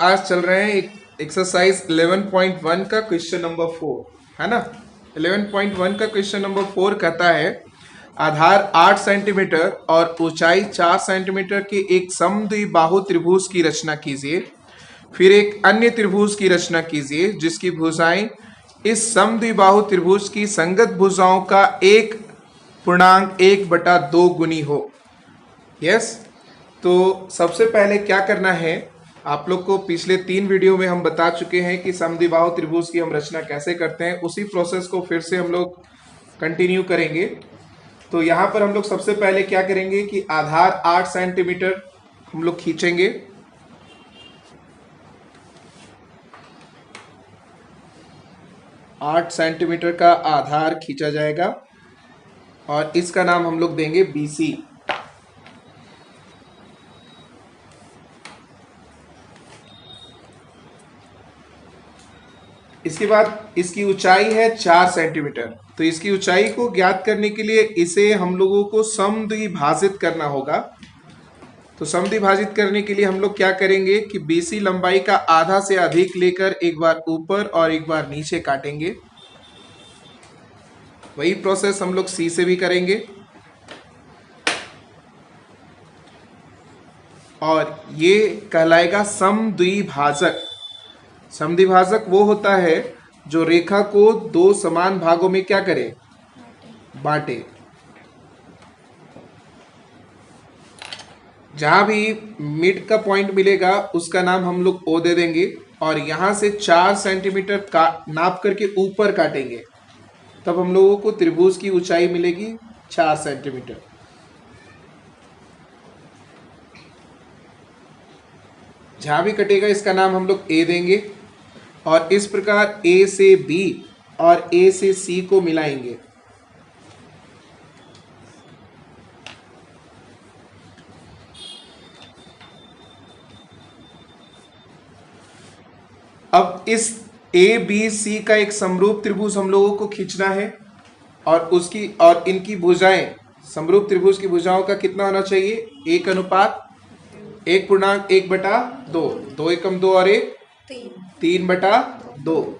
आज चल रहे हैं एक एक्सरसाइज 11.1 का क्वेश्चन नंबर 4, है ना। 11.1 का क्वेश्चन नंबर 4 कहता है आधार 8 सेंटीमीटर और ऊंचाई 4 सेंटीमीटर के एक समद्विबाहु त्रिभुज की रचना कीजिए। फिर एक अन्य त्रिभुज की रचना कीजिए जिसकी भुजाएं इस समद्विबाहु त्रिभुज की संगत भुजाओं का 1.1/2 गुनी हो। यस। तो सबसे पहले क्या करना है, आप लोग को पिछले 3 वीडियो में हम बता चुके हैं कि समद्विबाहु त्रिभुज की हम रचना कैसे करते हैं। उसी प्रोसेस को फिर से हम लोग कंटिन्यू करेंगे। तो यहाँ पर हम लोग सबसे पहले क्या करेंगे कि आधार 8 सेंटीमीटर हम लोग खींचेंगे। आठ सेंटीमीटर का आधार खींचा जाएगा और इसका नाम हम लोग देंगे BC। इसके बाद इसकी ऊंचाई है 4 सेंटीमीटर। तो इसकी ऊंचाई को ज्ञात करने के लिए इसे हम लोगों को समद्विभाजित करना होगा। तो समद्विभाजित करने के लिए हम लोग क्या करेंगे कि BC लंबाई का आधा से अधिक लेकर एक बार ऊपर और एक बार नीचे काटेंगे। वही प्रोसेस हम लोग C से भी करेंगे। और ये कहलाएगा समद्विभाजक। समद्विभाजक वो होता है जो रेखा को 2 समान भागों में क्या करे, बांटे। जहां भी मिड का पॉइंट मिलेगा उसका नाम हम लोग O दे देंगे और यहां से 4 सेंटीमीटर का नाप करके ऊपर काटेंगे, तब हम लोगों को त्रिभुज की ऊंचाई मिलेगी 4 सेंटीमीटर। जहां भी कटेगा इसका नाम हम लोग A देंगे और इस प्रकार A से B और A से C को मिलाएंगे। अब इस ABC का एक समरूप त्रिभुज हम लोगों को खींचना है और इनकी भुजाएं, समरूप त्रिभुज की भुजाओं का कितना होना चाहिए, 1.1/2। 2 एकम 2 और 1 3/2।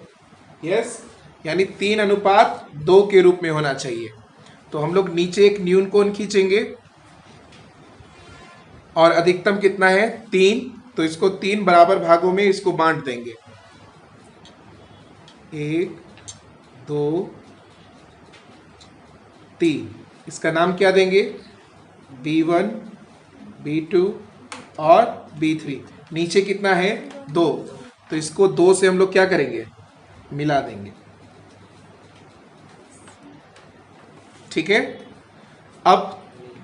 यस, यानी 3:2 के रूप में होना चाहिए। तो हम लोग नीचे एक न्यून कोण खींचेंगे और अधिकतम कितना है, 3। तो इसको 3 बराबर भागों में इसको बांट देंगे। 1 2 3। इसका नाम क्या देंगे, B1 B2 और B3। नीचे कितना है, 2। तो इसको 2 से हम लोग क्या करेंगे, मिला देंगे। ठीक है। अब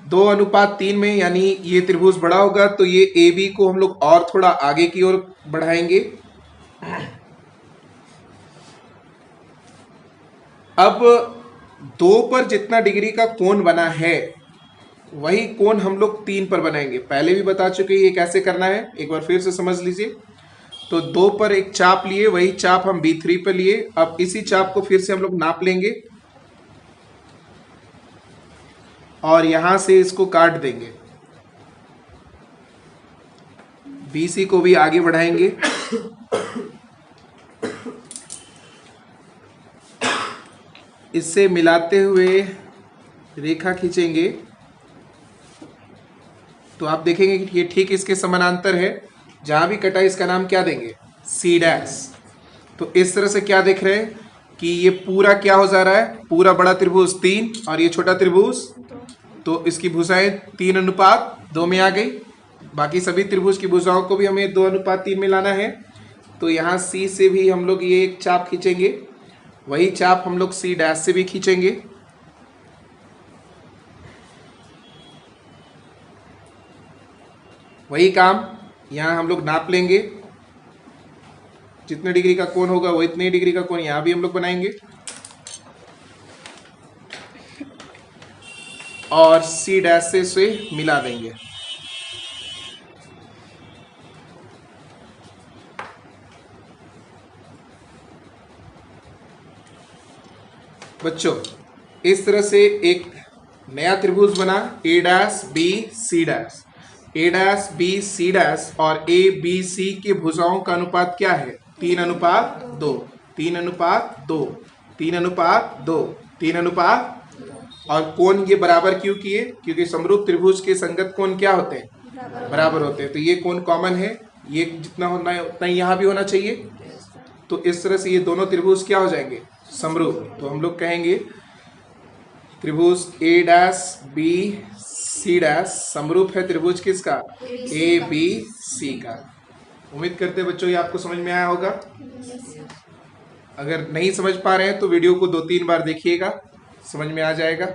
2:3 में यानी ये त्रिभुज बड़ा होगा तो ये AB को हम लोग और थोड़ा आगे की ओर बढ़ाएंगे। अब 2 पर जितना डिग्री का कोण बना है वही कोण हम लोग 3 पर बनाएंगे। पहले भी बता चुके ये कैसे करना है, एक बार फिर से समझ लीजिए। तो 2 पर एक चाप लिए, वही चाप हम B3 पर लिए। अब इसी चाप को फिर से हम लोग नाप लेंगे और यहां से इसको काट देंगे। BC को भी आगे बढ़ाएंगे। इससे मिलाते हुए रेखा खींचेंगे तो आप देखेंगे कि ये ठीक इसके समानांतर है। जहां भी कटा इसका नाम क्या देंगे, C'। तो इस तरह से क्या देख रहे हैं कि ये पूरा क्या हो जा रहा है, पूरा बड़ा त्रिभुज 3 और ये छोटा त्रिभुज 2। तो इसकी भुजाएं 3:2 में आ गई। बाकी सभी त्रिभुज की भुजाओं को भी हमें 2:3 में लाना है। तो यहाँ C से भी हम लोग ये एक चाप खींचेंगे, वही चाप हम लोग C' से भी खींचेंगे। वही काम यहाँ हम लोग नाप लेंगे। जितने डिग्री का कोण होगा वो इतने डिग्री का कोण यहाँ भी हम लोग बनाएंगे और C' से मिला देंगे। बच्चों, इस तरह से एक नया त्रिभुज बना A', B, C'। A dash B C dash और ए बी सी के भुजाओं का अनुपात क्या है? 3:2, 3:2, 3:2, 3:2। और कोण ये बराबर क्यों किए? क्योंकि समरूप त्रिभुज के संगत कोण क्या होते हैं? बराबर होते हैं। तो ये कोण कॉमन है, ये जितना होना है उतना यहाँ भी होना चाहिए। तो इस तरह से ये दोनों त्रिभुज क्या हो जाएंगे? समरूप। तो हम लोग कहेंगे त्रिभुज ए डैश बी सी डैश समरूप है त्रिभुज किसका? ए बी सी का। उम्मीद करते हैं बच्चों ये आपको समझ में आया होगा। अगर नहीं समझ पा रहे हैं तो वीडियो को 2-3 बार देखिएगा, समझ में आ जाएगा।